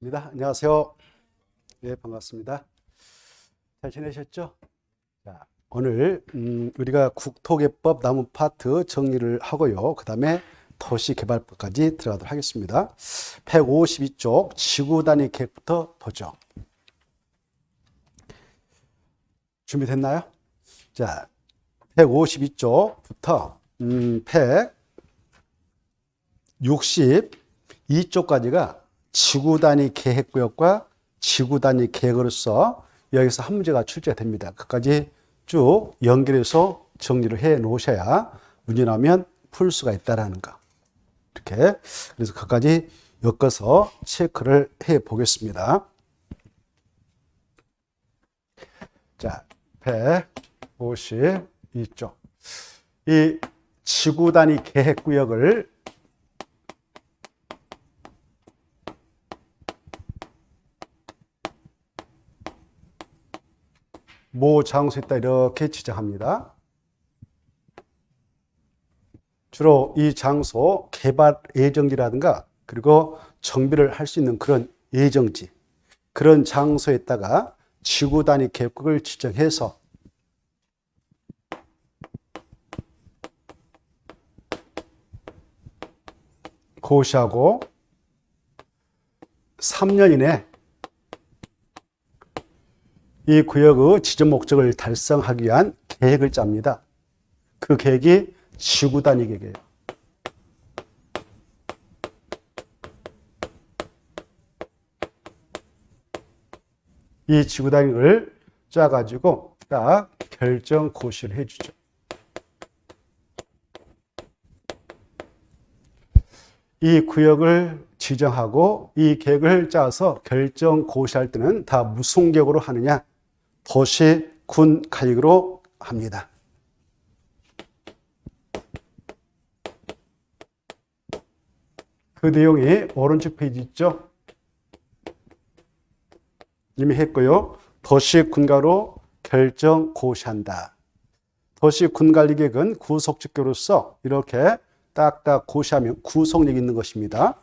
안녕하세요. 네, 반갑습니다. 잘 지내셨죠? 자, 오늘 우리가 국토개법 나무 파트 정리를 하고요. 그 다음에 도시개발법까지 들어가도록 하겠습니다. 152쪽 지구단위 계획부터 보죠. 준비됐나요? 자, 152쪽부터 162쪽까지가 지구단위 계획구역과 지구단위 계획으로서 여기서 한 문제가 출제가 됩니다. 그까지 쭉 연결해서 정리를 해 놓으셔야 문제 나오면 풀 수가 있다라는 거. 이렇게. 그래서 그까지 엮어서 체크를 해 보겠습니다. 자, 152쪽. 이 지구단위 계획구역을 모 장소에 있다 이렇게 지정합니다. 주로 이 장소 개발 예정지라든가 그리고 정비를 할 수 있는 그런 예정지, 그런 장소에다가 지구 단위 계획을 지정해서 고시하고 3년 이내 이 구역의 지정 목적을 달성하기 위한 계획을 짭니다. 그 계획이 지구 단위 계획이에요. 이 지구 단위를 짜가지고 딱 결정 고시를 해주죠. 이 구역을 지정하고 이 계획을 짜서 결정 고시할 때는 다 무슨 계획으로 하느냐? 도시, 군, 가역으로 합니다. 그 내용이 오른쪽 페이지 있죠? 이미 했고요. 도시, 군가로 결정 고시한다. 도시, 군관리계획은 구속직계로서 이렇게 딱딱 고시하면 구속력이 있는 것입니다.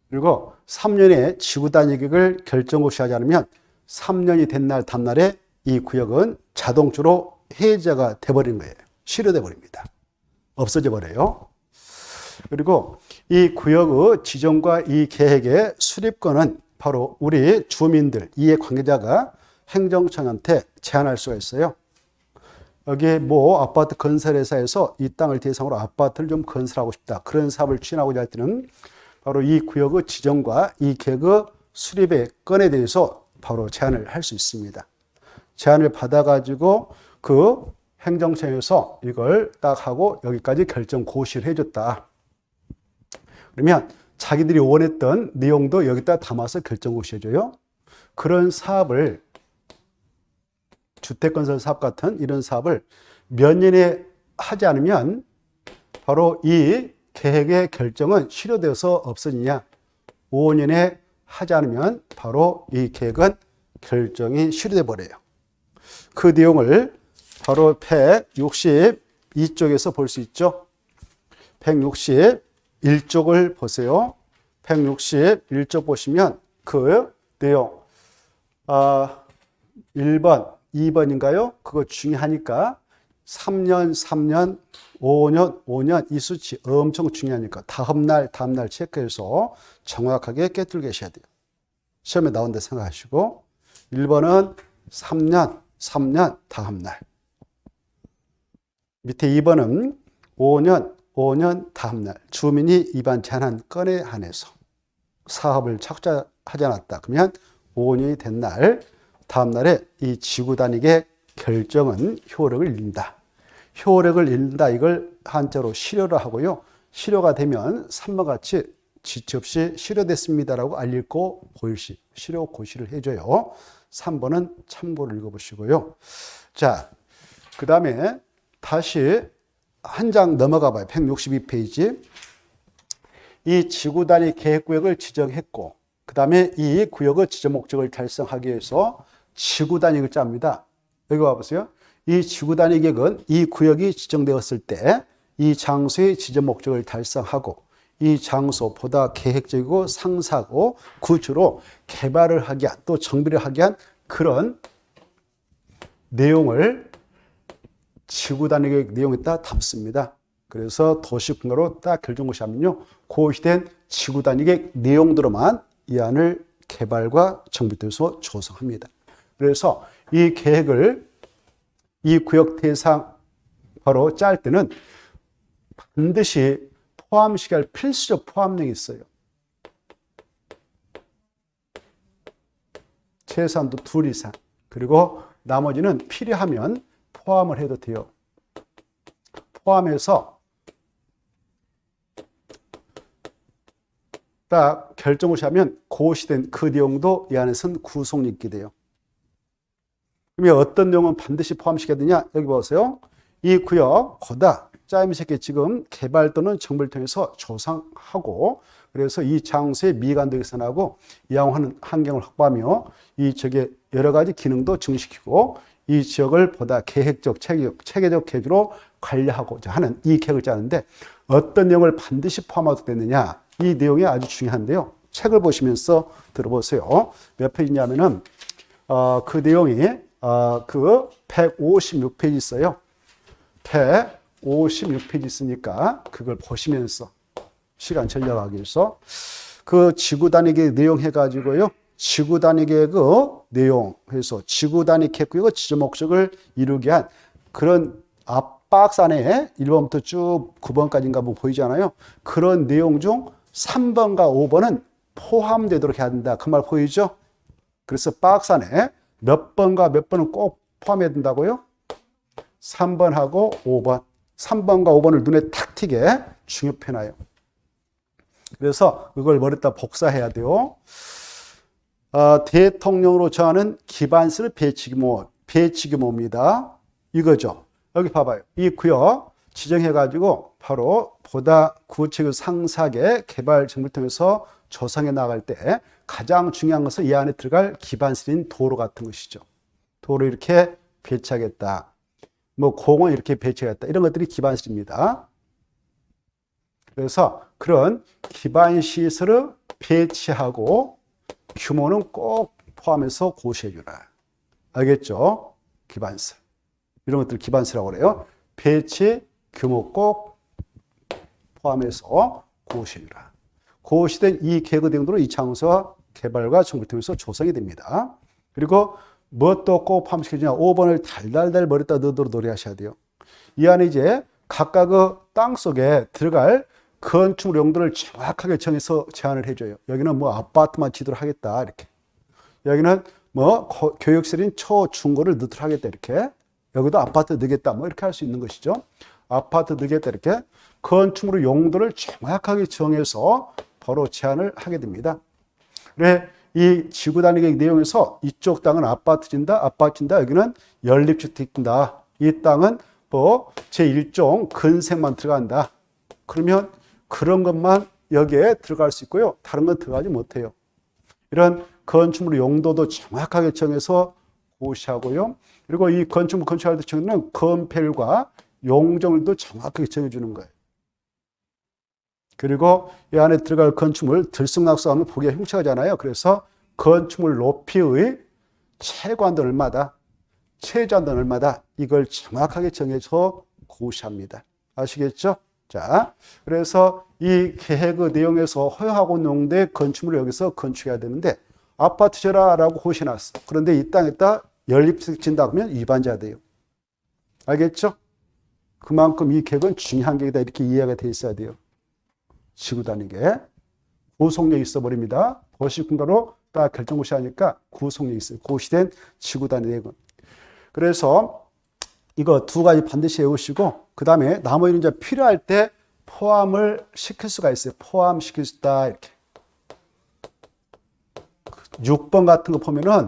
그리고 3년에 지구단위 계획을 결정 고시하지 않으면 3년이 된 날 다음날에 이 구역은 자동적으로 해제가 돼버리는 거예요. 실효돼 버립니다. 없어져 버려요. 그리고 이 구역의 지정과 이 계획의 수립권은 바로 우리 주민들, 이해관계자가 행정청한테 제안할 수가 있어요. 여기 뭐 아파트 건설회사에서 이 땅을 대상으로 아파트를 좀 건설하고 싶다. 그런 사업을 추진하고자 할 때는 바로 이 구역의 지정과 이 계획의 수립의 건에 대해서 바로 제안을 할 수 있습니다. 제안을 받아가지고 그 행정청에서 이걸 딱 하고 여기까지 결정 고시를 해줬다. 그러면 자기들이 원했던 내용도 여기다 담아서 결정 고시해줘요. 그런 사업을 주택건설 사업 같은 이런 사업을 몇 년에 하지 않으면 바로 이 계획의 결정은 실효되어서 없어지냐? 5년에 하지 않으면 바로 이 계획은 결정이 실효돼 버려요. 그 내용을 바로 162쪽에서 볼 수 있죠. 161쪽을 보세요. 161쪽 보시면 그 내용 1번, 2번인가요? 그거 중요하니까 3년, 5년 이 수치 엄청 중요하니까 다음날 체크해서 정확하게 꿰뚫게 하셔야 돼요. 시험에 나온다 생각하시고 1번은 3년 다음날, 밑에 2번은 5년 다음날 주민이 위반 제한한 건에 한해서 사업을 착수하지 않았다. 그러면 5년이 된 날 다음날에 이 지구단위계 결정은 효력을 잃는다. 효력을 잃는다. 이걸 한자로 실효를 하고요. 실효가 되면 3번 같이 지체 없이 실효됐습니다라고 알리고 고일시, 실효 고시를 해줘요. 3번은 참고를 읽어보시고요. 자, 그 다음에 다시 한 장 넘어가 봐요. 162페이지. 이 지구단위 계획구역을 지정했고, 그 다음에 이 구역의 지정 목적을 달성하기 위해서 지구단위를 짭니다. 여기 와보세요. 이 지구단위 계획은 이 구역이 지정되었을 때 이 장소의 지정 목적을 달성하고 이 장소 보다 계획적이고 상세하고 구체로 개발을 하기 위한 또 정비를 하기 위한 그런 내용을 지구 단위 계획 내용에다 담습니다. 그래서 도시군가로 딱 결정고시하면요, 고시된 지구 단위 계획 내용대로만 이 안을 개발과 정비돼서 조성합니다. 그래서 이 계획을 이 구역 대상 바로 짤 때는 반드시 포함시켜야 할 필수적 포함령이 있어요. 최소한도 2 이상. 그리고 나머지는 필요하면 포함을 해도 돼요. 포함해서 딱 결정을 하면 고시된 그 내용도 이 안에서는 구성이 있게 돼요. 그러면 어떤 내용은 반드시 포함시켜야 되냐? 여기 보세요. 이 구역 거다 짜임새끼 지금 개발 또는 정비를 통해서 조성하고 그래서 이 장소의 미관도 개선하고 이양하는 환경을 확보하며 이 지역의 여러 가지 기능도 증식시키고 이 지역을 보다 계획적, 체계적 계획으로 관리하고자 하는 이 계획을 짜는데 어떤 내용을 반드시 포함하게 되느냐 이 내용이 아주 중요한데요. 책을 보시면서 들어보세요. 몇 페이지냐면은 그 내용이 그 156페이지 있어요. 156페이지 있으니까 그걸 보시면서 시간 절약하기 위해서 그 지구 단위 계획 내용 해가지고요. 지구 단위 계획 내용 해서 지구 단위 계획의 지정 목적을 이루기 위한 그런 앞박스 안에 1번부터 쭉 9번까지인가 뭐 보이잖아요. 그런 내용 중 3번과 5번은 포함되도록 해야 된다. 그 말 보이죠? 그래서 박스 안에 몇 번과 몇 번은 꼭 포함해야 된다고요? 3번하고 5번. 3번과 5번을 눈에 탁 튀게 중요해놔요. 그래서 그걸 머리에다 복사해야 돼요. 대통령으로 정하는 기반시설 배치 규모입니다. 이거죠. 여기 봐봐요. 이 구역 지정해가지고 바로 보다 구체적 상세하게 개발 정비를 통해서 조성해 나갈 때 가장 중요한 것은 이 안에 들어갈 기반시설인 도로 같은 것이죠. 도로 이렇게 배치하겠다. 뭐 공원 이렇게 배치하겠다. 이런 것들이 기반시설입니다. 그래서 그런 기반시설을 배치하고 규모는 꼭 포함해서 고시해주라. 알겠죠? 기반시설. 이런 것들 기반시설이라고 그래요. 배치, 규모 꼭 포함해서 고시해주라. 고시된 이 계획의 내용으로 이 장소와 개발과 정비를 통해서 조성이 됩니다. 그리고 무엇도 꼭 포함시켜주냐. 5번을 달달달 머리에다 넣도록 노래하셔야 돼요. 이 안에 이제 각각의 땅 속에 들어갈 건축물 용도를 정확하게 정해서 제안을 해줘요. 여기는 뭐 아파트만 지도록 하겠다. 이렇게. 여기는 뭐 교육시설인 초, 중고를 넣도록 하겠다. 이렇게. 여기도 아파트 넣겠다. 뭐 이렇게 할 수 있는 것이죠. 아파트 넣겠다. 이렇게. 건축물 용도를 정확하게 정해서 바로 제안을 하게 됩니다. 그래. 이 지구 단위 계획 내용에서 이쪽 땅은 아파트 진다, 여기는 연립주택 진다. 이 땅은 뭐 제1종 근생만 들어간다. 그러면 그런 것만 여기에 들어갈 수 있고요. 다른 건 들어가지 못해요. 이런 건축물 용도도 정확하게 정해서 고시하고요. 그리고 이 건축물 건축할 때 정하는 건폐율과 용적률도 정확하게 정해주는 거예요. 그리고 이 안에 들어갈 건축물 들쑥날쑥하면 보기가 흉측하잖아요. 그래서 건축물 높이의 최고한도는 얼마다, 최저한도는 얼마다 이걸 정확하게 정해서 고시합니다. 아시겠죠? 자, 그래서 이 계획의 내용에서 허용하고 있는 용도의 건축물을 여기서 건축해야 되는데 아파트 지어라라고 고시해놨어. 그런데 이 땅에다 연립주택 짓는다 그러면 위반자가 돼요. 알겠죠? 그만큼 이 계획은 중요한 계획이다 이렇게 이해가 돼 있어야 돼요. 지구 단위계 구속력이 있어 버립니다. 도시군가로 딱 결정고시 하니까 구속력이 있어요. 고시된 지구 단위 계획은. 그래서 이거 2가지 반드시 외우시고 그 다음에 나머지는 이제 필요할 때 포함을 시킬 수가 있어요. 포함시킬 수 있다 이렇게. 6번 같은 거 보면은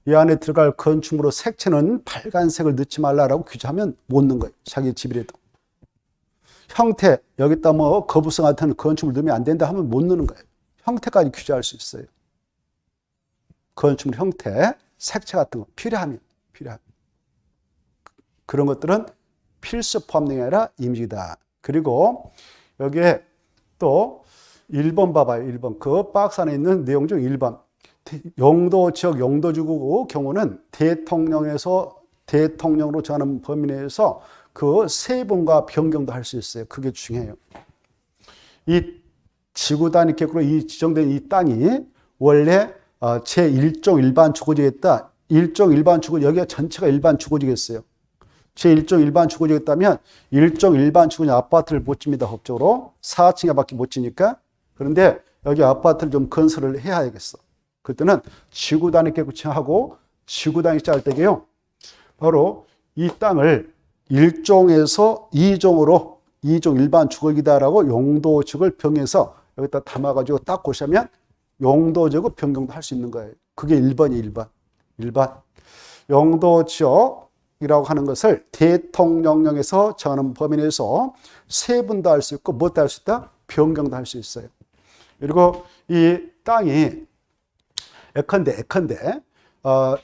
이 안에 들어갈 건축물의 색채는 빨간색을 넣지 말라라고 규정하면 못 넣는 거예요. 자기 집이라도. 형태, 여기다 뭐 거부성 같은 건축물 넣으면 안 된다 하면 못 넣는 거예요. 형태까지 규정할 수 있어요. 건축물 형태, 색채 같은 거 필요하면. 그런 것들은 필수 포함 내용이 아니라 임직이다. 그리고 여기에 또 1번 봐봐요. 1번. 그 박스 안에 있는 내용 중 1번. 용도 지역 용도지구 경우는 대통령으로 정하는 범위 내에서 그 세분과 변경도 할 수 있어요. 그게 중요해요. 이 지구 단위 계획으로 이 지정된 이 땅이 원래 제1종 일반 주거지겠다. 1종 일반 주거, 여기가 전체가 일반 주거지겠어요. 제1종 일반 주거지겠다면 1종 일반 주거지 아파트를 못 집니다. 법적으로 4층에밖에 못 지니까. 그런데 여기 아파트를 좀 건설을 해야겠어. 그때는 지구 단위 계획을 정하고 지구 단위 짤 때게요. 바로 이 땅을 1종에서 2종으로 2종 일반 주거지다라고 용도지역을 병해서 여기다 담아가지고 딱 고시하면 용도지역 변경도 할 수 있는 거예요. 그게 1번이 1번. 1번. 용도지역이라고 하는 것을 대통령령에서 정하는 범위 내에서 세분도 할 수 있고 무엇도 할 수 있다? 변경도 할 수 있어요. 그리고 이 땅이 예컨대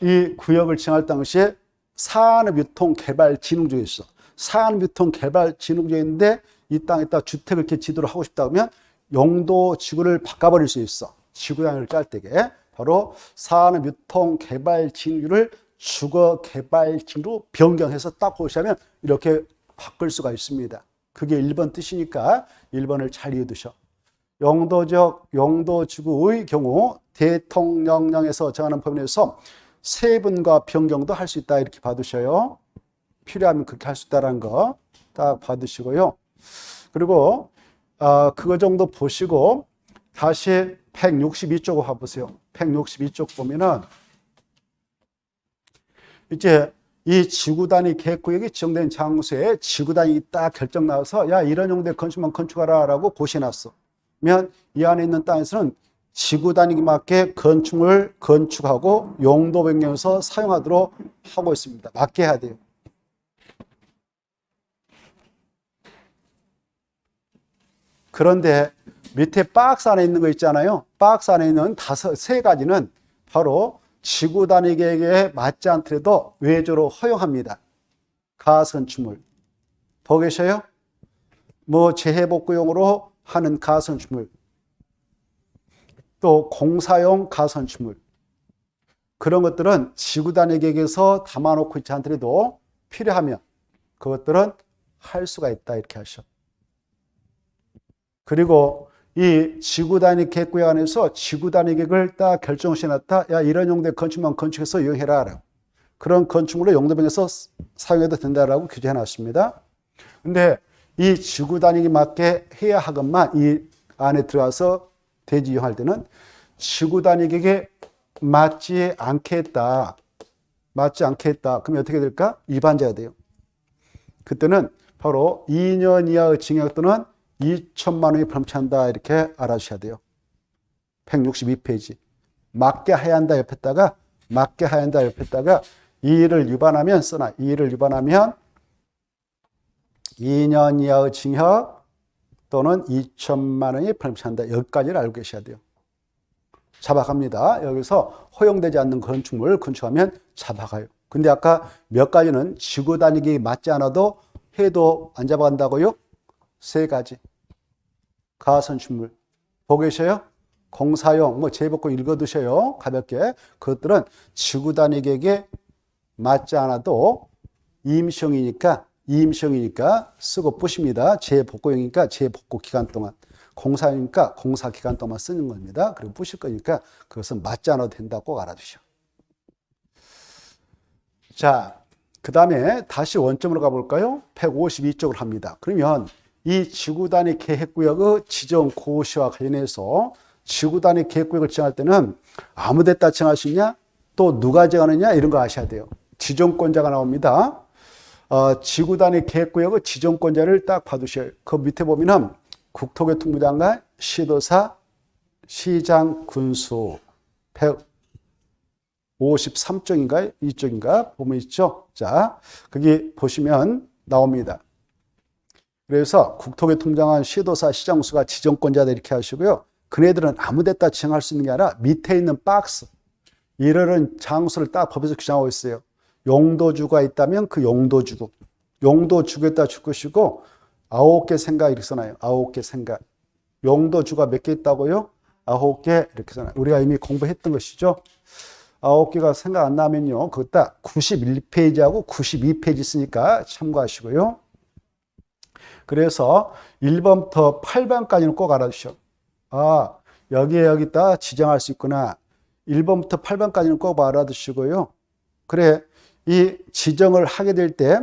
이 구역을 지정할 당시에 산업유통개발진흥지역에 있어. 산업유통개발진흥지역인데 이 땅에다 주택을 이렇게 지도를 하고 싶다 하면 용도 지구를 바꿔버릴 수 있어. 지구양을 짤 때게 바로 산업유통개발진흥지를 주거개발지로 변경해서 딱 보시면 이렇게 바꿀 수가 있습니다. 그게 1번 뜻이니까 1번을 잘 이해두셔. 용도지구의 경우 대통령령에서 정하는 범위 내에서 세분과 변경도 할 수 있다 이렇게 봐두셔요. 필요하면 그렇게 할 수 있다는 거 딱 봐두시고요. 그리고 그거 정도 보시고 다시 162쪽을 봐보세요. 162쪽 보면은 이제 이 지구단위 계획구역이 지정된 장소에 지구단위 딱 결정 나와서 야 이런 용도의 건축만 건축하라 라고 고시해놨어. 그러면 이 안에 있는 땅에서는 지구단위에 맞게 건축물 건축하고 용도 변경해서 사용하도록 하고 있습니다. 맞게 해야 돼요. 그런데 밑에 박스 안에 있는 거 있잖아요. 박스 안에 있는 세 가지는 바로 지구 단위 계획에 맞지 않더라도 외조로 허용합니다. 가선축물. 보고 계셔요? 뭐 재해복구용으로 하는 가선축물. 또 공사용 가선축물. 그런 것들은 지구 단위 계획에서 담아놓고 있지 않더라도 필요하면 그것들은 할 수가 있다 이렇게 하셔. 그리고 이 지구 단위 계획구역 안에서 지구 단위 계획을 딱 결정시 놨다. 야 이런 용도의 건축만 건축해서 이용해라. 그런 건축물로 용도 변경해서 사용해도 된다라고 규제해 놨습니다. 근데 이 지구 단위에 맞게 해야 하건만 이 안에 들어가서 대지 이용할 때는 지구 단위 계획에 맞지 않게 했다. 그러면 어떻게 될까? 위반자가 돼요. 그때는 바로 2년 이하의 징역 또는 2천만 원이 범죄한다 이렇게 알아주셔야 돼요. 162페이지. 맞게 해야 한다 옆에다가 이 일을 위반하면 써놔. 이 일을 위반하면 2년 이하의 징역 또는 2천만 원이 범죄한다. 여기까지를 알고 계셔야 돼요. 잡아갑니다. 여기서 허용되지 않는 건축물을 건축하면 잡아가요. 근데 아까 몇 가지는 지구 단위계획에 맞지 않아도 해도 안 잡아간다고요? 세 가지. 가선축물. 보고 계셔요? 공사용, 뭐 재복구 읽어두셔요. 가볍게. 그것들은 지구 단위 계획에 맞지 않아도 임시용이니까 쓰고 뿌십니다. 재복구용이니까 재복구 기간 동안. 공사용이니까 공사 기간 동안 쓰는 겁니다. 그리고 뿌실 거니까 그것은 맞지 않아도 된다고 꼭 알아두셔. 자, 그 다음에 다시 원점으로 가볼까요? 152쪽으로 합니다. 그러면 이 지구 단위 계획구역의 지정 고시와 관련해서 지구 단위 계획구역을 지정할 때는 아무 데다 지정할 수 있냐? 또 누가 정하느냐? 이런 거 아셔야 돼요. 지정권자가 나옵니다. 지구 단위 계획구역의 지정권자를 딱 봐두셔요. 그 밑에 보면은 국토교통부 장관, 시도사, 시장, 군수 153쪽인가요? 이쪽인가? 보면 있죠? 자, 거기 보시면 나옵니다. 그래서 국토교통장관, 시도사, 시장수가 지정권자들 이렇게 하시고요. 그네들은 아무 데다 지정할 수 있는 게 아니라 밑에 있는 박스, 이러는 장소를 딱 법에서 규정하고 있어요. 용도주가 있다면 그 용도주구에다 줄 것이고 9개 생각 이렇게 써놔요. 9개 생각. 용도주가 몇 개 있다고요? 9개. 이렇게 잖아요. 우리가 이미 공부했던 것이죠. 9개가 생각 안 나면요. 그것다 91페이지하고 92페이지 있으니까 참고하시고요. 그래서 1번부터 8번까지는 꼭 알아두셔. 아, 여기다 지정할 수 있구나. 1번부터 8번까지는 꼭 알아두시고요. 그래, 이 지정을 하게 될 때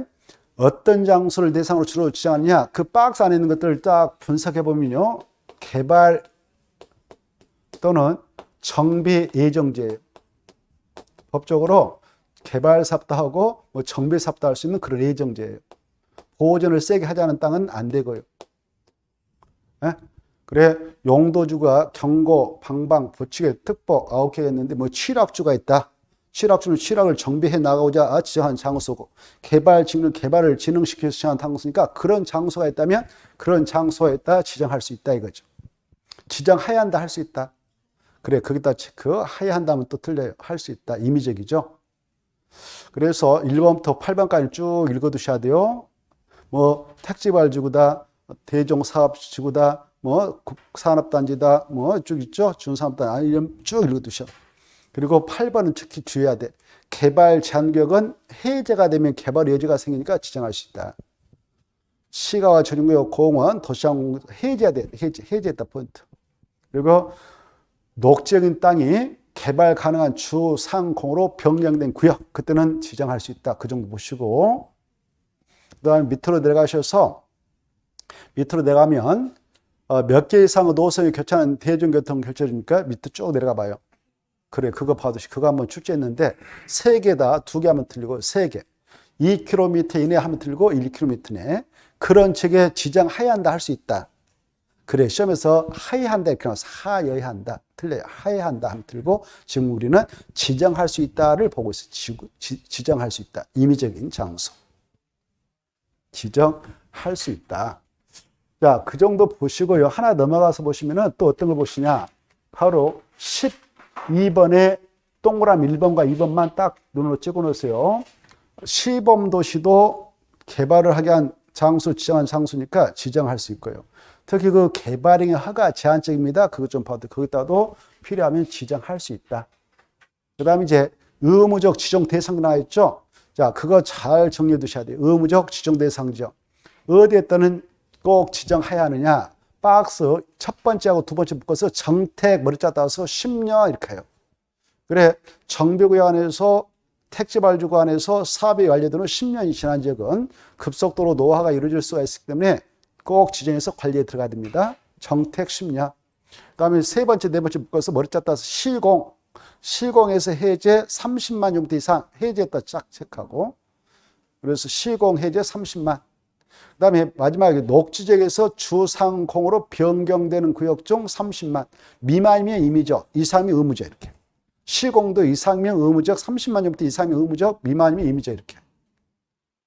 어떤 장소를 대상으로 주로 지정하느냐. 그 박스 안에 있는 것들을 딱 분석해 보면요. 개발 또는 정비 예정지예요. 법적으로 개발 사업도 하고 뭐 정비 사업도 할 수 있는 그런 예정지예요. 보존을 세게 하자는 땅은 안 되고요. 예? 그래, 용도주가 경고, 방방, 부칙의 특법 9개가 있는데 뭐 취락주가 있다. 취락주는 취락을 정비해 나가고자 지정한 장소고, 개발을 진흥시켜서 지정한 장소니까 그런 장소가 있다면 그런 장소에다 지정할 수 있다 이거죠. 지정해야 한다 할 수 있다. 그래, 거기다 체크, 해야 한다면 또 틀려요. 할 수 있다. 임의적이죠. 그래서 1번부터 8번까지 쭉 읽어두셔야 돼요. 뭐 택지발지구다, 대종사업지구다, 뭐 산업단지다, 뭐 쭉 있죠. 준산업단지, 이런 쭉 읽어두셔. 그리고 8번은 특히 주의해야 돼. 개발 제한구역은 해제가 되면 개발 여지가 생기니까 지정할 수 있다. 시가와 전용구역 공원, 도시항공 해제해야 돼. 해제했다 포인트. 그리고 녹지적인 땅이 개발 가능한 주상공으로 변경된 구역, 그때는 지정할 수 있다. 그 정도 보시고, 그 다음에 밑으로 내려가셔서, 밑으로 내려가면 몇 개 이상의 노선이 교차하는 대중교통 펼쳐집니까? 밑에 쭉 내려가 봐요. 그래, 그거 봐두시. 그거 한번 출제했는데 3개다. 2개 하면 틀리고 3개. 2km 이내 하면 틀리고 1km 내. 그런 측에 지정해야 한다 할 수 있다. 그래, 시험에서 하야 한다 이렇게 나와서 하여야 한다. 틀려요. 하야 한다 하면 틀고, 지금 우리는 지정할 수 있다를 보고 있어요. 지정할 수 있다. 임의적인 장소. 지정할 수 있다. 자, 그 정도 보시고요. 하나 넘어가서 보시면은 또 어떤 걸 보시냐. 바로 12번에 동그라미 1번과 2번만 딱 눈으로 찍어 놓으세요. 시범도시도 개발을 하게 한 장소, 지정한 장소니까 지정할 수 있고요. 특히 그 개발행위 허가 제한적입니다. 그것 좀 봐도 거기다도 필요하면 지정할 수 있다. 그 다음에 이제 의무적 지정 대상 나와 있죠. 자, 그거 잘 정리해 두셔야 돼요. 의무적 지정 대상 지정. 어디에다는 꼭 지정해야 하느냐. 박스 첫 번째하고 두 번째 묶어서 정택 머리자 따서 10년 이렇게 해요. 그래, 정비구역 안에서 택지발주구 안에서 사업이 완료되는 10년이 지난 지역은 급속도로 노화가 이루어질 수가 있기 때문에 꼭 지정해서 관리에 들어가야 됩니다. 정택 10년. 그 다음에 세 번째, 네 번째 묶어서 머리자 따서 시공. 시공에서 해제 30만 용도 이상 해제했다 쫙 체크하고. 그래서 시공 해제 30만. 그 다음에 마지막에 녹지지역에서 주상공으로 변경되는 구역 중 30만. 미만이면 임의적, 이상이면 의무적 이렇게. 시공도 이상이면 의무적, 30만 용도 이상이면 의무적, 미만이면 임의적 이렇게.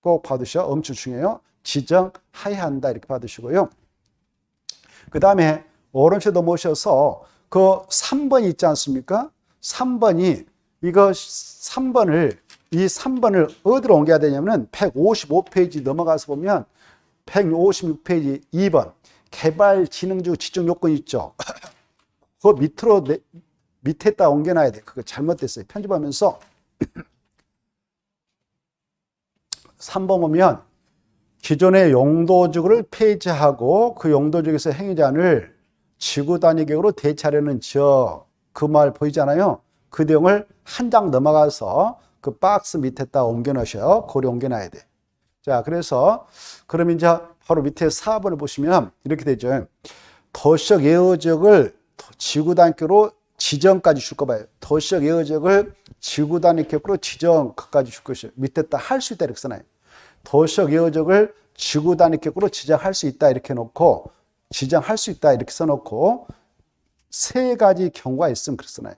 꼭 봐두셔. 엄청 중요해요. 지정해야 한다 이렇게 받으시고요. 그 다음에 오른쪽 넘어오셔서 그 3번 있지 않습니까? 3번이 이거 3번을 어디로 옮겨야 되냐면 155페이지 넘어가서 보면 156페이지 2번 개발진흥주 지정 요건 있죠. 그 밑에다 옮겨놔야 돼. 그거 잘못됐어요. 편집하면서 3번 보면 기존의 용도지구를 폐지하고 그 용도지구에서 행위자를 지구 단위 계획으로 대체하려는 지역, 그 말 보이잖아요. 그 내용을 한 장 넘어가서 그 박스 밑에다 옮겨 놓으셔요. 고리 옮겨 놔야 돼. 자, 그래서 그럼 이제 바로 밑에 4번을 보시면 이렇게 되죠. 도시적 예외지역을 지구 단위 계획으로 지정까지 줄 거 봐요. 도시적 예외지역을 지구 단위 계획으로 지정까지 줄 것이에요. 밑에다 할 수 있다 이렇게 써놔요. 도시적 예외지역을 지구 단위 계획으로 지정할 수 있다 이렇게 놓고, 지정할 수 있다 이렇게 써놓고 3가지 경우가 있으면 그렇게 써놔요.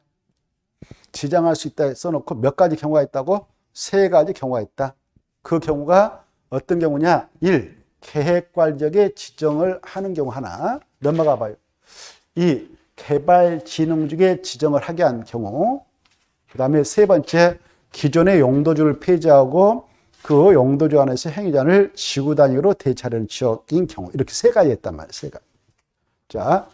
지정할 수 있다 써놓고 몇 가지 경우가 있다고? 3가지 경우가 있다. 그 경우가 어떤 경우냐? 1. 계획관리적에 지정을 하는 경우 하나. 넘어가 봐요. 2. 개발진흥지구에 지정을 하게 한 경우. 그 다음에 3번째, 기존의 용도주를 폐지하고 그 용도주 안에서 행위자를 지구 단위로 대체하려는 지역인 경우. 이렇게 3가지 했단 말이에요. 3가지. 자,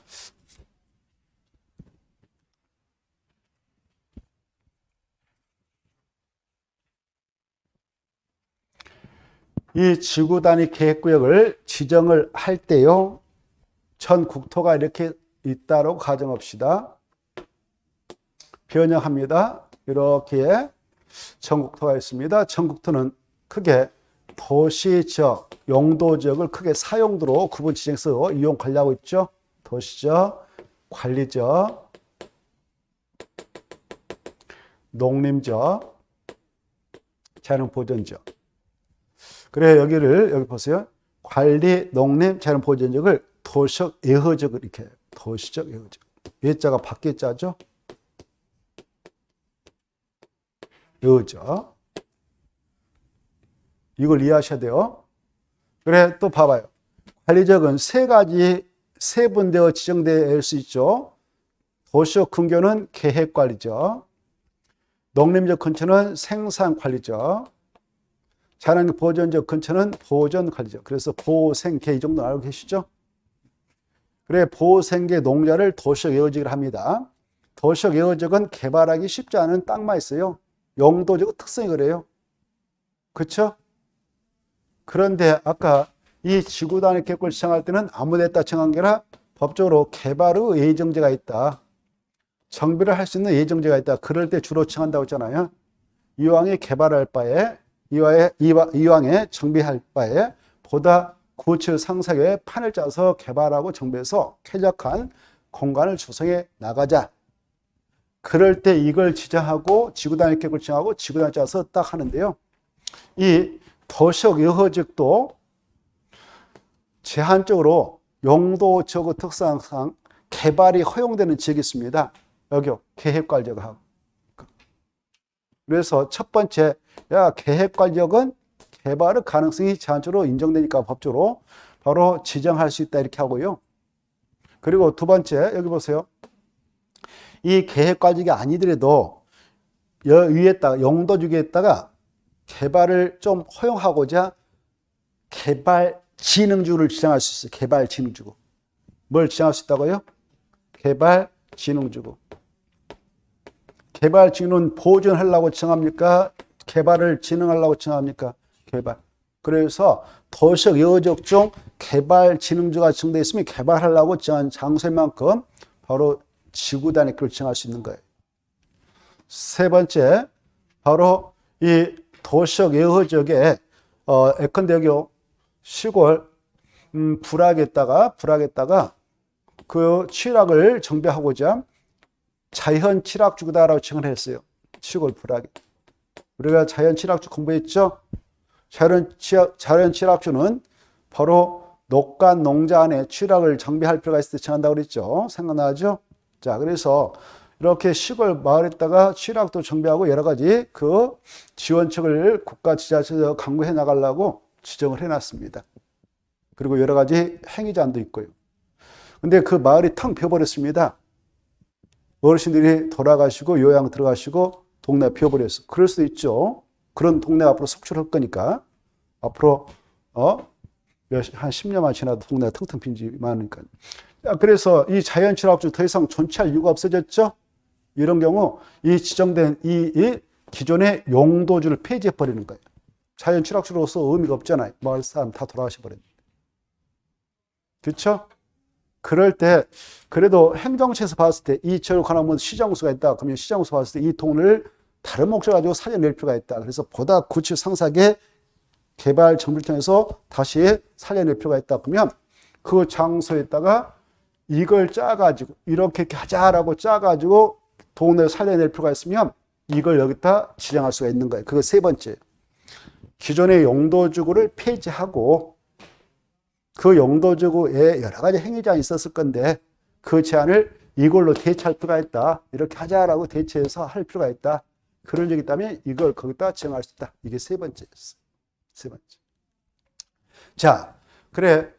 이 지구 단위 계획구역을 지정을 할 때요, 전 국토가 이렇게 있다고 가정합시다. 변형합니다. 이렇게 전 국토가 있습니다. 전 국토는 크게 도시 지역, 용도 지역을 크게 사용도로 구분 지정해서 이용 관리하고 있죠. 도시 지역, 관리 지역, 농림 지역, 자연 보전 지역. 그래 여기 보세요. 관리, 농림, 자연 보전 지역을 도시적 예허 지역을 이렇게 해요. 도시적 예허 지역. 예자가 밖에 자죠. 예허 지역. 이걸 이해하셔야 돼요. 그래 또 봐봐요. 관리지역은 세 가지 세분되어 지정될 수 있죠. 도시적 근교는 계획관리지역, 농림지역 근처는 생산관리지역, 자연 보전지역 근처는 보전관리지역. 그래서 보생계 이 정도 알고 계시죠? 그래 보생계 농자를 도시적 예허지역을 합니다. 도시적 예허지역은 개발하기 쉽지 않은 땅만 있어요. 용도적 특성이 그래요. 그렇죠? 그런데 아까 이 지구 단위 계획을 지정할 때는 아무 데다 정한 게 아니라 법적으로 개발의 예정제가 있다. 정비를 할 수 있는 예정제가 있다. 그럴 때 주로 정한다고 했잖아요. 이왕에 개발할 바에 이왕에 정비할 바에 보다 구체 상세하게 판을 짜서 개발하고 정비해서 쾌적한 공간을 조성해 나가자. 그럴 때 이걸 지정하고 지구 단위 계획을 지정하고 지구 단위 짜서 딱 하는데요. 이 도시적 예허지역도 제한적으로 용도 지역의 특성상 개발이 허용되는 지역이 있습니다. 여기요. 계획관리지역하고. 그래서 첫 번째, 계획관리지역은 개발의 가능성이 제한적으로 인정되니까 법적으로 바로 지정할 수 있다 이렇게 하고요. 그리고 두 번째, 여기 보세요. 이 계획관리지역이 아니더라도 위에다가 용도지역에다가 개발을 좀 허용하고자 개발진흥지구를 지정할 수 있어요. 개발진흥지구. 뭘 지정할 수 있다고요? 개발진흥지구. 개발진흥은 보존하려고 지정합니까? 개발을 진흥하려고 지정합니까? 개발. 그래서 도시적 예허지역 중 개발진흥지구가 지정되어 있으면 개발하려고 지정한 장소인 만큼 바로 지구 단위 계획을 지정할 수 있는 거예요. 세 번째, 바로 이 도시적 예허지역에 예컨대 여기 시골 불악에다가 그 취락을 정비하고자 자연 취락주구다라고 칭을 했어요. 시골 불악에. 우리가 자연 취락주 공부했죠? 자연 취락주는 바로 녹간 농자 안에 취락을 정비할 필요가 있을 때 정한다고 그랬죠. 생각나죠? 자, 그래서 이렇게 시골 마을에다가 취락도 정비하고 여러 가지 그 지원책을 국가 지자체에서 강구해 나가려고 지정을 해놨습니다. 그리고 여러 가지 행위자도 있고요. 근데 그 마을이 텅 비어버렸습니다. 어르신들이 돌아가시고 요양 들어가시고 동네 비어버렸어. 그럴 수도 있죠. 그런 동네 앞으로 속출할 거니까 앞으로 한 10년만 지나도 동네가 텅텅 빈지 많으니까. 그래서 이 자연 취락주 더 이상 존치할 이유가 없어졌죠. 이런 경우 이 지정된 이 기존의 용도주를 폐지해 버리는 거예요. 자연 취락주로서 의미가 없잖아요. 마을 사람 다 돌아가셔 버렸는데. 그렇죠? 그럴 때 그래도 행정처에서 봤을 때 이 지역에 관한 시정수가 있다. 그러면 시정수 봤을 때 이 돈을 다른 목적 가지고 살려낼 필요가 있다. 그래서 보다 구체 상세하게 개발 정비를 통해서 다시 살려낼 필요가 있다. 그러면 그 장소에다가 이걸 짜가지고 이렇게 하자라고 짜가지고 돈을 살려낼 필요가 있으면 이걸 여기다 지정할 수가 있는 거예요. 그거 세 번째. 기존의 용도지구를 폐지하고 그 용도지구에 여러 가지 행위자가 있었을 건데 그 제한을 이걸로 대체할 필요가 있다. 이렇게 하자라고 대체해서 할 필요가 있다. 그런 적이 있다면 이걸 거기다 지정할 수 있다. 이게 세 번째였어요. 세 번째. 자, 그래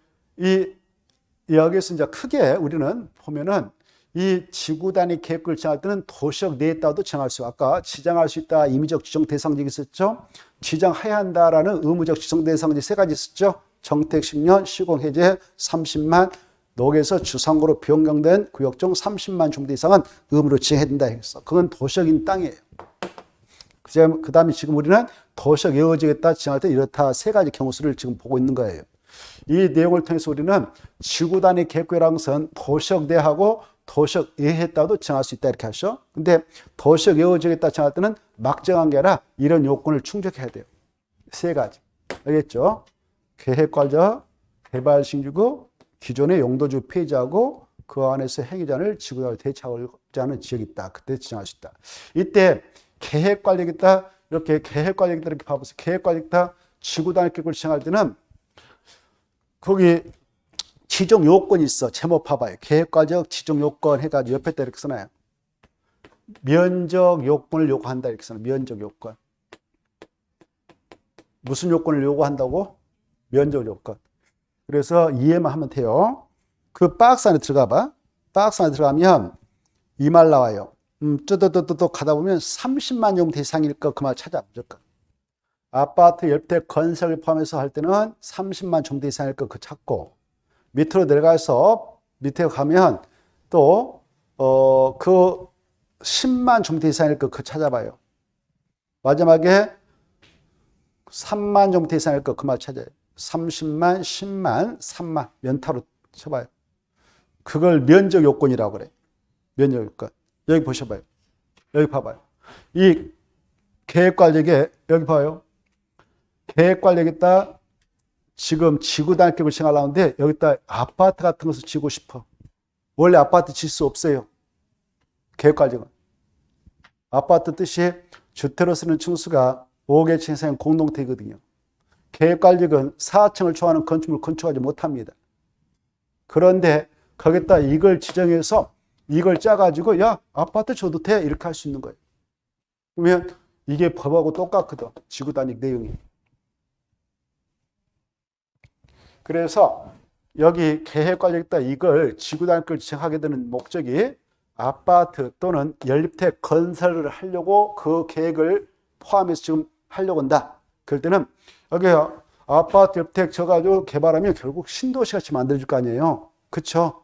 여기서 이제 크게 우리는 보면은 이 지구 단위 계획을 정할 때는 도시적 내에 따라도 정할 수, 아까 지정할 수 있다, 임의적 지정 대상지가 있었죠. 지정해야 한다라는 의무적 지정 대상지 세 가지 있었죠. 정택 10년, 시공 해제 30만, 녹에서 주상구로 변경된 구역 중 30만 제곱미터 이상은 의무로 지정해야 된다 했어. 그건 도시적인 땅이에요. 그 다음에 지금 우리는 도시적 이어지겠다 지정할 때 이렇다 세 가지 경우 수를 지금 보고 있는 거예요. 이 내용을 통해서 우리는 지구 단위 계획이라는 것은 도시적 내하고 도시적 예에 따라도 정할 수 있다 이렇게 하죠. 근데 도시적 이어지겠다 정할 때는 막 정한 게 아니라 이런 요건을 충족해야 돼요. 세 가지. 알겠죠? 계획관리자, 개발신주구, 기존의 용도주 폐지하고 그 안에서 행위자를 지구단위로 대체하고자 하는 지역이 있다. 그때 지정할 수 있다. 이때 계획관리겠다 이렇게 계획관리겠다 이렇게 봐보세요. 계획관리겠다 지구단위 계획을 지정할 때는 거기 지정 요건이 있어. 제목 봐봐요. 계획과적 지정 요건 해가지고 옆에 때 이렇게 써놔요. 면적 요건을 요구한다 이렇게 써놔요. 면적 요건. 무슨 요건을 요구한다고? 면적 요건. 그래서 이해만 하면 돼요. 그 박스 안에 들어가 봐. 박스 안에 들어가면 이 말 나와요. 쩌떠떠떠 가다 보면 30만 제곱미터 이상일 거 그 말 찾아 무조건. 아파트 옆택 건설을 포함해서 할 때는 30만 제곱미터 이상일 거 그 찾고 밑으로 내려가서 밑에 가면 또 그 10만 제곱미터 이상일 거 그 찾아봐요. 마지막에 3만 제곱미터 이상일 거 그 말 찾아요. 30만, 10만, 3만 연타로 쳐봐요. 그걸 면적 요건이라고 그래. 면적 요건. 여기 보셔봐요. 여기 봐봐요. 이 계획관리에 여기 봐요. 계획관리에다 지금 지구단위 계획을 정하려는데 여기다 아파트 같은 것을 지고 싶어. 원래 아파트 질 수 없어요. 계획관리는. 아파트 뜻이 주택으로 쓰는 층수가 5개 이상 공동체거든요. 계획관리는 4층을 초과하는 건축물을 건축하지 못합니다. 그런데 거기다 이걸 지정해서 이걸 짜가지고 야 아파트 줘도 돼 이렇게 할 수 있는 거예요. 그러면 이게 법하고 똑같거든. 지구단위 내용이. 그래서 여기 계획관리에다 이걸 지구단위를 지정하게 되는 목적이 아파트 또는 연립택 건설을 하려고 그 계획을 포함해서 지금 하려고 한다. 그럴 때는 여기 아파트 옆택 져가지고 개발하면 결국 신도시 같이 만들어줄 거 아니에요. 그렇죠?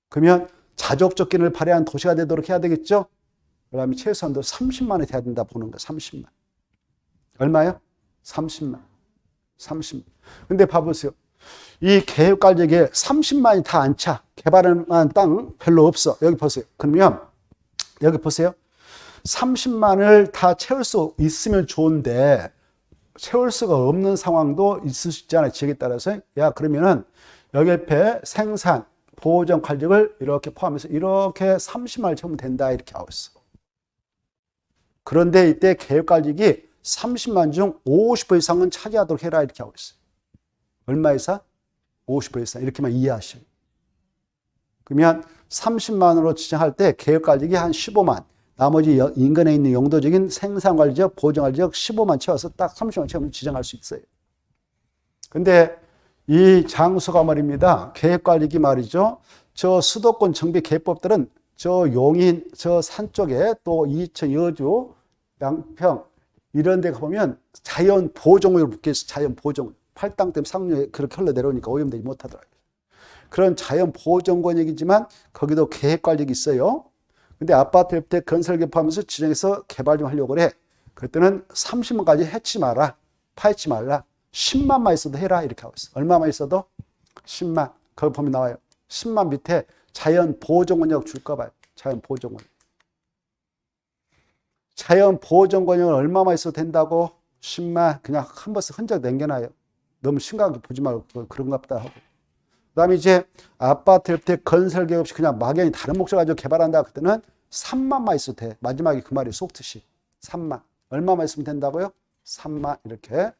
그러면 자족적 기능을 발휘한 도시가 되도록 해야 되겠죠? 그러면 최소한도 30만 원이 돼야 된다 보는 거야. 30만. 얼마요? 30만. 30만. 근데 봐보세요. 이 계획관리에 30만이 다 안 차. 개발할 만한 땅 별로 없어. 여기 보세요. 그러면 여기 보세요. 30만을 다 채울 수 있으면 좋은데 채울 수가 없는 상황도 있을 수 있잖아요. 지역에 따라서. 야, 그러면은 여기 옆에 생산, 보정, 관리를 이렇게 포함해서 이렇게 30만을 채우면 된다. 이렇게 하고 있어. 그런데 이때 계획관리기 30만 중 50% 이상은 차지하도록 해라. 이렇게 하고 있어요. 얼마 이상? 50% 이상. 이렇게만 이해하시면. 그러면 30만으로 지정할 때 계획관리기 한 15만. 나머지 인근에 있는 용도적인 생산관리적, 보정관리적 15만 채워서 딱 30만 채우면 지정할 수 있어요. 근데 이 장소가 말입니다. 계획관리기 말이죠. 저 수도권 정비 계획법들은 저 용인, 저 산 쪽에 또 이천, 여주, 양평 이런 데 가보면 자연 보존구역을 묶여있어. 자연 보존. 팔당 때문에 상류에 그렇게 흘러내려오니까 오염되지 못하더라고요. 그런 자연 보존구역이지만 거기도 계획관리가 있어요. 근데 아파트 옆택 건설 개발하면서 지정해서 개발 좀 하려고 그래. 그때는 30만까지 해치 마라. 파헤치 말라. 10만만 있어도 해라. 이렇게 하고 있어. 얼마만 있어도? 10만. 거기 보면 나와요. 10만 밑에 자연 보존구역 줄까 봐요. 자연 보존구역. 자연 보존구역을 얼마만 있어도 된다고? 10만. 그냥 한 번씩 흔적 남겨놔요. 너무 심각하게 보지 말고 그런가 보다 하고. 그 다음에 이제 아파트 옆택 건설 계획 없이 그냥 막연히 다른 목적 가지고 개발한다. 그때는 3만만 있어도 돼. 마지막에 그 말이 속뜻이 3만. 얼마만 있으면 된다고요? 3만 이렇게.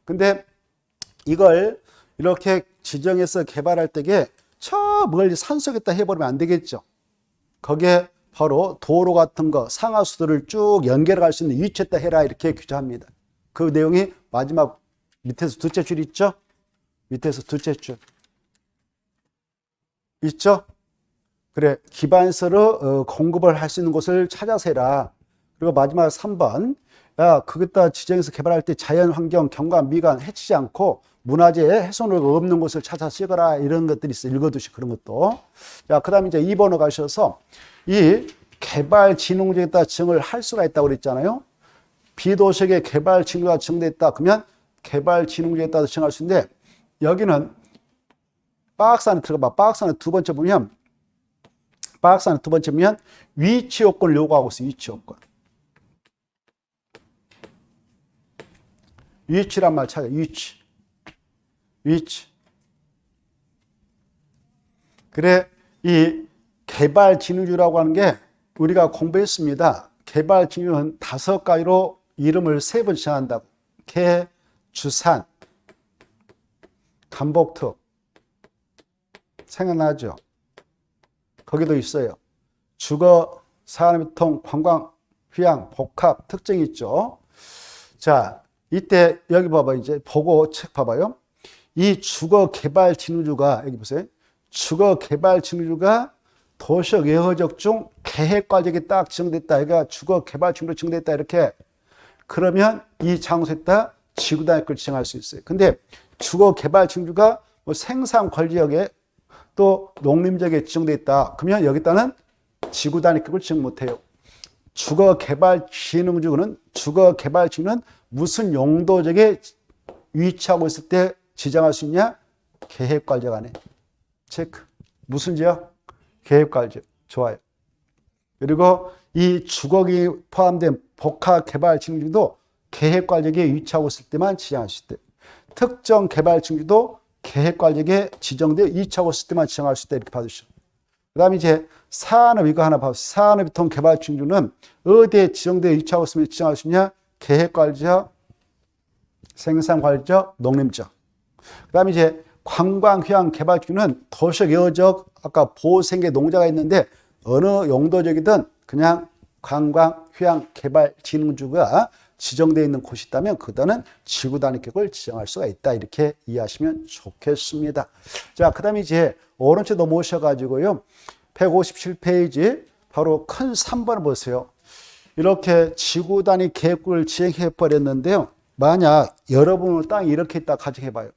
근데 이걸 이렇게 지정해서 개발할 때에 저 멀리 산속에다 해버리면 안 되겠죠. 거기에 바로 도로 같은 거 상하수도를 쭉 연결할 수 있는 위치에다 해라 이렇게 규정합니다. 그 내용이 마지막 밑에서 둘째 줄 있죠? 밑에서 둘째 줄. 있죠? 그래, 기반서로 공급을 할 수 있는 곳을 찾아서 해라. 그리고 마지막 3번. 야, 그것다 지정해서 개발할 때 자연 환경, 경관, 미관 해치지 않고 문화재 훼손을 없는 곳을 찾아 쓰거라. 이런 것들이 있어. 읽어두시 그런 것도. 자, 그 다음에 이제 2번으로 가셔서 이 개발 진흥지에 따라 지정을 할 수가 있다고 그랬잖아요. 비도시의 개발 진흥지가 지정됐다. 그러면 개발 진흥지에 따라 지정할 수 있는데 여기는 박스 안에 들어가 봐. 박스 안에 두 번째 보면 박스 안에 두 번째 보면 위치 요건을 요구하고 있어. 위치 요건. 위치란 말 찾아. 위치. 그래, 이 개발진흥주라고 하는 게 우리가 공부했습니다. 개발진흥은 5가지로 이름을 3번 정한다고. 개, 주산, 간복특. 생각나죠? 거기도 있어요. 주거, 산업유통, 관광, 휴양, 복합 특징이 있죠. 자, 이때 여기 봐봐. 이제 보고 책 봐봐요. 이 주거개발진흥주가 여기 보세요. 주거개발진흥주가 도시적 예허적 중 계획과정이 딱 지정됐다. 그러니까 주거개발진흥주로 지정됐다. 이렇게 그러면 이 장소에다 지구단위급을 지정할 수 있어요. 근데 주거개발진흥주가 뭐 생산관리역에 또 농림지역에 지정되어 있다. 그러면 여기다는 지구단위급을 지정 못해요. 주거개발진흥주는 무슨 용도적에 위치하고 있을 때 지정할 수 있냐? 계획관리적 안에. 체크. 무슨 지역? 계획관리적. 좋아요. 그리고 이 주거기 포함된 복합개발진흥주도 계획관리적에 위치하고 있을 때만 지정할 수 있대. 특정 개발진흥주도 계획관리적에 지정되어 위치하고 있을 때만 지정할 수 있다. 이렇게 봐주시죠. 그 다음에 이제 산업 이거 하나 봐주세요. 산업유통개발진흥주는 어디에 지정되어 위치하고 있으면 지정할 수 있냐? 계획관리적, 생산관리적, 농림적. 그 다음에 이제 관광휴양개발진흥주는 도시적, 예어적, 아까 보호생계 농자가 있는데 어느 용도적이든 그냥 관광휴양개발진흥주가 지정되어 있는 곳이 있다면 그다는 지구단위격을 지정할 수가 있다. 이렇게 이해하시면 좋겠습니다. 자, 그 다음에 이제 오른쪽 넘어오셔가지고요. 157페이지 바로 큰 3번을 보세요. 이렇게 지구단위 계획을 지정해 버렸는데요. 만약 여러분의 땅이 이렇게 있다 가정해봐요.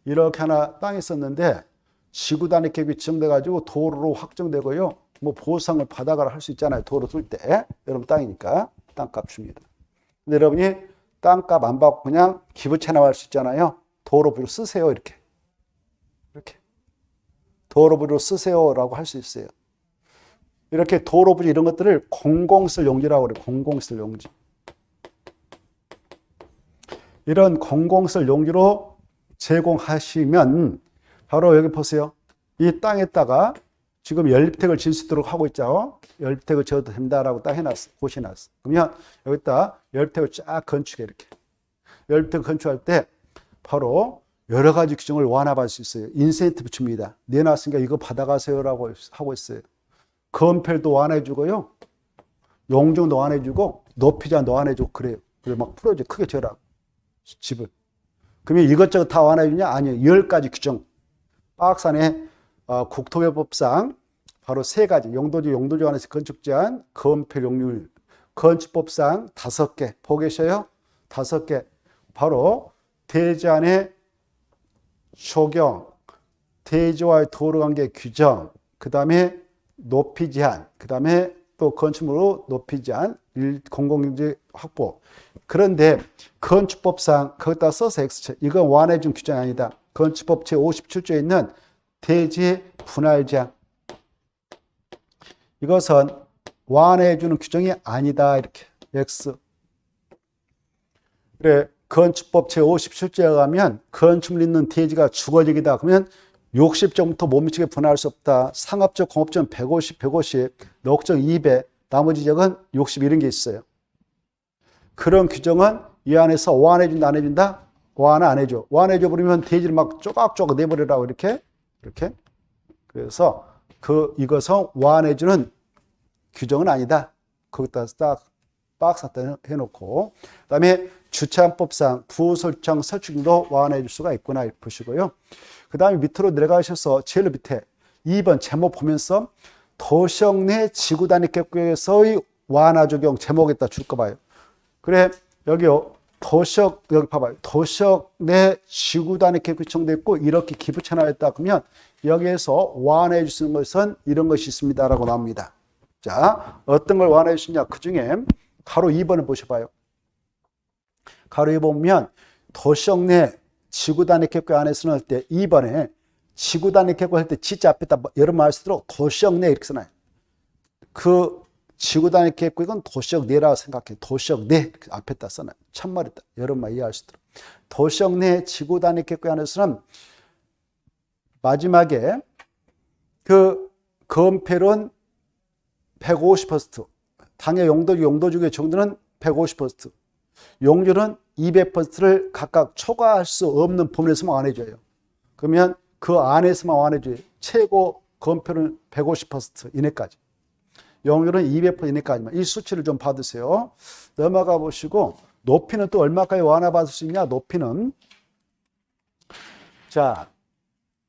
이렇게 하나 땅이 있었는데 지구단위 계획이 지정돼 가지고 도로로 확정되고요. 뭐 보상을 받아가라 할 수 있잖아요. 도로 뚫 때. 여러분 땅이니까 땅값 줍니다. 근데 여러분이 땅값 안 받고 그냥 기부채 나갈 수 있잖아요. 도로비로 쓰세요. 이렇게 도로비로 쓰세요라고 할 수 있어요. 이렇게 도로부지 이런 것들을 공공쓸 용지라고 그래요. 공공쓸 용지. 이런 공공쓸 용지로 제공하시면 바로 여기 보세요. 이 땅에다가 지금 연립택을 지을 수 있도록 하고 있죠. 연립택을 지어도 된다라고 딱 해놨어. 고시해놨어. 그러면 여기다 연립택을 쫙 건축해 이렇게. 연립택 건축할 때 바로 여러 가지 규정을 완화받을 수 있어요. 인센티브 줍니다. 내놨으니까 이거 받아가세요라고 하고 있어요. 건폐도 완화해주고요. 용적도 완화해주고 높이자도 완화해주고 그래요. 그래서 막 풀어줘. 크게 지어라. 집을. 그러면 이것저것 다 완화해주냐? 아니요. 10가지 규정. 박스 안에 국토개법상 바로 3가지. 용도지 안에서 건축 제한, 건폐 용률. 건축법상 5개. 보고 계셔요? 5개. 바로 대지 안에 조경, 대지와의 도로관계 규정, 그 다음에 높이 제한, 그 다음에 또 건축물로 높이 제한, 공공용지 확보. 그런데 건축법상 거기다 써서 X체. 이건 완화해준 규정이 아니다. 건축법 제57조에 있는 대지 분할 제한. 이것은 완화해주는 규정이 아니다. 이렇게 X. 그래. 건축법 제57조에 가면 건축물 있는 대지가 주거지역이다. 그러면 60점부터 못 미치게 분할할 수 없다. 상업적, 공업적 150, 150, 녹적 200, 나머지 지역은 60 이런 게 있어요. 그런 규정은 이 안에서 완화해준다, 안 해준다? 완화 안 해줘. 완화해줘 버리면 대지를 막 쪼각쪼각 내버리라고 이렇게. 그래서 이것은 완화해주는 규정은 아니다. 거기다 딱 박스 해놓고. 그 다음에 주차법상 부설정 설치도 완화해 줄 수가 있구나 보시고요. 그 다음에 밑으로 내려가셔서 제일 밑에 2번 제목 보면서 도시역 내 지구단위 계획에서의 완화 적용 제목에다 줄 거 봐요. 그래, 여기요. 도시역, 여기 봐봐요. 도시역 내 지구 단위 계획이 지정되어 있고, 이렇게 기부채 나왔다. 그러면 여기에서 완화해 주시는 것은 이런 것이 있습니다. 라고 나옵니다. 자, 어떤 걸 완화해 주시냐. 그 중에 가로 2번을 보셔봐요. 가로 2번 보면 도시역 내 지구 단위 계획 안에서는 할 때 2번에 지구 단위 계획 할 때 진짜 앞에다 여러 말 쓰도록 도시역 내 이렇게 써놔요. 그 지구 단위 계획은 도시역 내라고 생각해. 도시역 내 앞에다 써놔요. 참말이다. 여러분만 이해할 수 있도록. 도시역 내 지구 단위 계획 안에서는 마지막에 그 건폐율은 150%, 당의 용도주의 정도는 150%, 용률은 200%를 각각 초과할 수 없는 범위에서만 완화해줘요. 그러면 그 안에서만 완화해줘요. 최고 건폐율은 150% 이내까지. 용률은 200% 이내까지만. 이 수치를 좀 받으세요. 넘어가 보시고, 높이는 또 얼마까지 완화받을 수 있냐? 높이는. 자,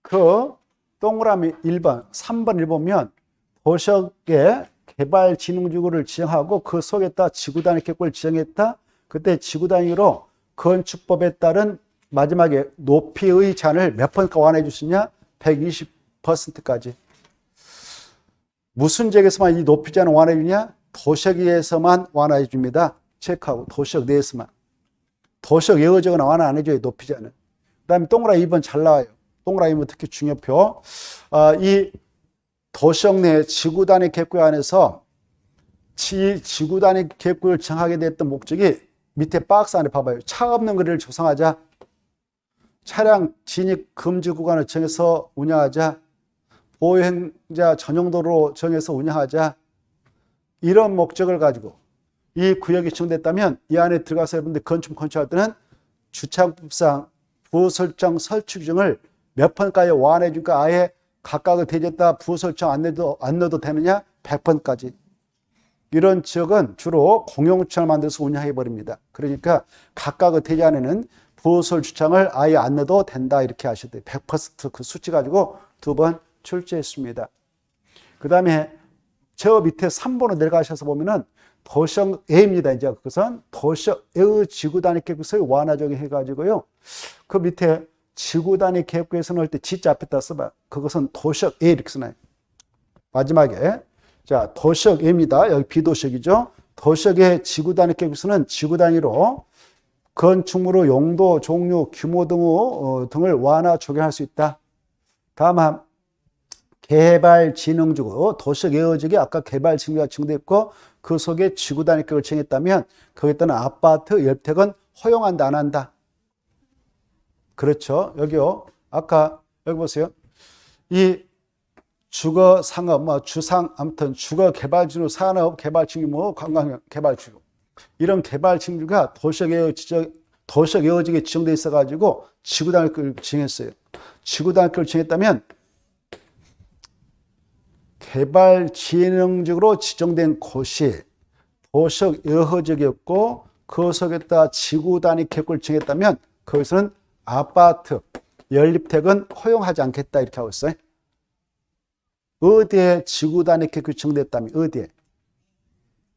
그 동그라미 1번, 3번을 보면 도시역의 개발 진흥지구를 지정하고 그 속에다 지구 단위 계획을 지정했다. 그때 지구 단위로 건축법에 따른 마지막에 높이의 제한을 몇 번까지 완화해 주시냐? 120%까지. 무슨 지역에서만 이 높이 제한을 완화해 주냐? 도시역에서만 완화해 줍니다. 체크하고 도시역 내에서만. 도시역 외의 지역은 완화 안 해줘요. 높이 제한을. 그 다음에 동그라미 2번 잘 나와요. 동그라미 2번 특히 중요표. 이 도시역 내 지구 단위 계획 안에서 지구 단위 계획을 정하게 됐던 목적이 밑에 박스 안에 봐봐요. 차 없는 거리를 조성하자. 차량 진입 금지 구간을 정해서 운영하자. 보행자 전용도로 정해서 운영하자. 이런 목적을 가지고 이 구역이 지정됐다면 이 안에 들어가서 여러분들 건축할 때는 주차법상 부설정 설치 규정을 몇 번까지 완화해 줄까? 아예 각각을 대줬다 부설정 안 넣어도 되느냐? 100번까지. 이런 지역은 주로 공용주차를 만들어서 운영해 버립니다. 그러니까 각각의 대지 안에는 부설 주차장을 아예 안 넣어도 된다 이렇게 하셔야 돼요. 100%그 수치 가지고 2번 출제했습니다. 그 다음에 저 밑에 3번으로 내려가셔서 보면은 도시역 A입니다. 이제 그것은 도시역 A의 지구 단위 계획에서의 완화 적용해 가지고요. 그 밑에 지구 단위 계획에서 넣을 때 G자 앞에다 써봐. 그것은 도시역 A 이렇게 써놔요. 마지막에 자 도시역 A입니다. 여기 비도시역이죠. 도시역의 지구 단위 계획에서는 지구 단위로 건축물의 용도, 종류, 규모 등을 완화 적용할 수 있다. 다만 개발진흥지구, 도시역 예어지역이 아까 개발진흥지구가 지정됐고 그 속에 지구 단위 계획을 정했다면 거기에 따른 아파트 옆택은 허용한다 안 한다. 그렇죠. 여기요. 아까 여기 보세요. 이 주거 상업, 주상 아무튼 주거 개발진흥, 산업 개발진흥, 관광 개발진흥 이런 개발진흥지구가 도시역 예어지역에 지정돼 있어 가지고 지구 단위 계획을 지정했어요. 지구 단위 계획을 지정했다면 개발진흥지구로 지정된 곳이 도시역 여허지역이었고 그 속에다 지구 단위 계획을 정했다면 거기서는 아파트, 연립택은 허용하지 않겠다 이렇게 하고 있어요. 어디에 지구 단위 계획이 정됐다면 어디에?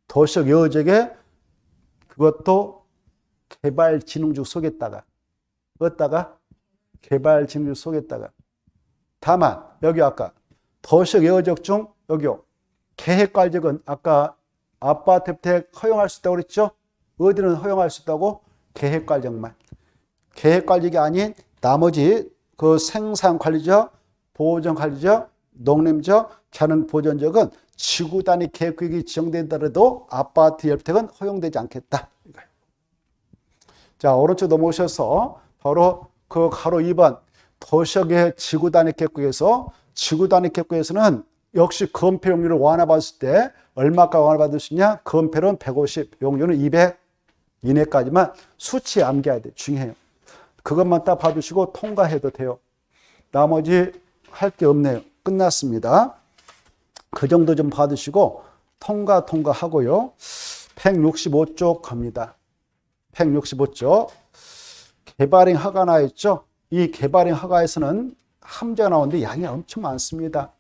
도시역 여허지역에 그것도 개발진흥지구 속에다가 어디다가? 개발진흥지구 속에다가 다만 여기 아까 도시역 예어지역 중 여기요. 계획관리지역은 아까 아파트 혜택 허용할 수 있다고 그랬죠? 어디는 허용할 수 있다고? 계획관리지역만. 계획관리지역이 아닌 나머지 그 생산관리지역, 보존관리지역, 농림지역, 자연보전지역은 지구 단위 계획이 지정된다라도 아파트 혜택은 허용되지 않겠다. 자, 오른쪽 넘어오셔서 바로 그 가로 2번 도시역의 지구 단위 계획에서 지구 단위 계획에서는 역시 건폐 용률을 완화받았을 때 얼마까지 완화받을 수 있냐? 건폐율은 150, 용률은 200 이내까지만 수치 암기해야 돼. 중요해요. 그것만 딱 봐주시고 통과해도 돼요. 나머지 할 게 없네요. 끝났습니다. 그 정도 좀 받으시고 통과하고요. 165쪽 갑니다. 165쪽. 개발행 허가 나와 있죠? 이 개발행 허가에서는 함자가 나오는데 양이 엄청 많습니다.